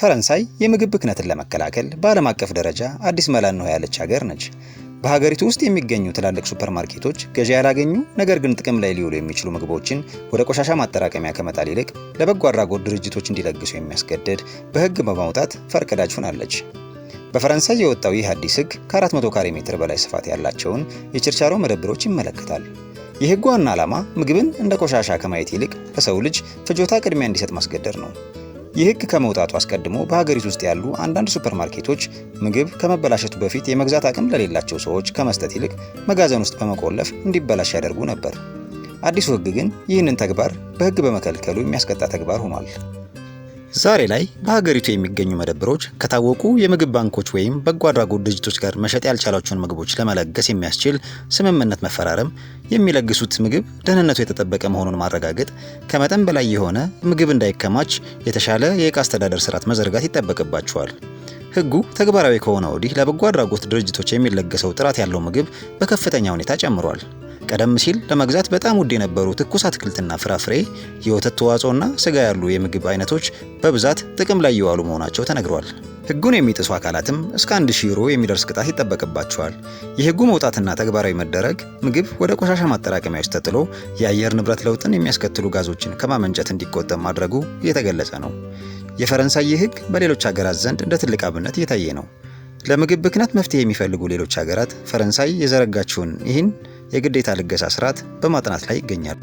ፈረንሳይ የምግብ ብክነትን ለመከላከል በዓለም አቀፍ ደረጃ አዲስ መላን ነው ያለች ሀገር ነች። በሀገሪቱ ውስጥ የሚገኙ ትላልቅ ሱፐርማርኬቶች ገዢ ያላገኙ ነገር ግን ጥቅም ላይ ሊውሉ የሚችሉ ምግቦችን ወደ ቆሻሻ ማጠራቀሚያ ከመጣል ይልቅ ለበጎ አድራጎት ድርጅቶች እንዲለግሱ የሚያስገድድ በሕግ በማውጣት ፈርቀዳጅ ሆናለች። በፈረንሳይ የወጣው ይህ አዲስ ሕግ ከ400 ካሬ ሜትር በላይ ስፋት ያላቸውን የችርቻሮ መደብሮች ይመለከታል። የሕጉ ዋና ዓላማ ምግብን እንደ ቆሻሻ ከማየት ይልቅ ለሰው ልጅ ፍጆታ ቅድሚያ እንዲሰጥ ማስገደድ ነው። ይህ ሕግ ከመውጣቱ አስቀድሞ በሀገሪቱ ውስጥ ያሉ አንዳንድ ሱፐርማርኬቶች ምግብ ከመበላሸቱ በፊት የመግዛት አቅም ለሌላቸው ሰዎች ከመስጠት ይልቅ መጋዘን ውስጥ በመቆለፍ እንዲበላሽ ያደርጉ ነበር። አዲሱ ሕግ ግን ይህንን ተግባር በሕግ በመከልከሉ የሚያስቀጣ ተግባር ሆኗል። ዛሬ ላይ በሀገሪቱ የሚገኙ መደብሮች ከታወቁ የምግብ ባንኮች ወይም በጎ አድራጎት ድርጅቶች ጋር መሸጥ ያልቻሏቸውን ምግቦች ለመለገስ የሚያስችል ስምምነት መፈራረም፣ የሚለግሱት ምግብ ደህንነቱ የተጠበቀ መሆኑን ማረጋገጥ፣ ከመጠን በላይ የሆነ ምግብ እንዳይከማች የተሻለ የዕቃ አስተዳደር ስርዓት መዘርጋት ይጠበቅባቸዋል። ሕጉ ተግባራዊ ከሆነ ወዲህ ለበጎ አድራጎት ድርጅቶች የሚለገሰው ጥራት ያለው ምግብ በከፍተኛ ሁኔታ ጨምሯል። ቀደም ሲል ለመግዛት በጣም ውድ የነበሩ ትኩስ አትክልትና ፍራፍሬ፣ የወተት ተዋጽኦና ስጋ ያሉ የምግብ አይነቶች በብዛት ጥቅም ላይ እየዋሉ መሆናቸው ተነግሯል። ሕጉን የሚጥሱ አካላትም እስከ 1000 ዩሮ የሚደርስ ቅጣት ይጠበቅባቸዋል። የሕጉ መውጣትና ተግባራዊ መደረግ ምግብ ወደ ቆሻሻ ማጠራቀሚያ ውስጥ ተጥሎ የአየር ንብረት ለውጥን የሚያስከትሉ ጋዞችን ከማመንጨት እንዲቆጠብ ማድረጉ እየተገለጸ ነው። የፈረንሳይ ሕግ በሌሎች ሀገራት ዘንድ እንደ ትልቅ አብነት እየታየ ነው። ለምግብ ብክነት መፍትሄ የሚፈልጉ ሌሎች ሀገራት ፈረንሳይ የዘረጋችውን ይህን የግዴታ ልገሳ ስርዓት በማጥናት ላይ ይገኛሉ።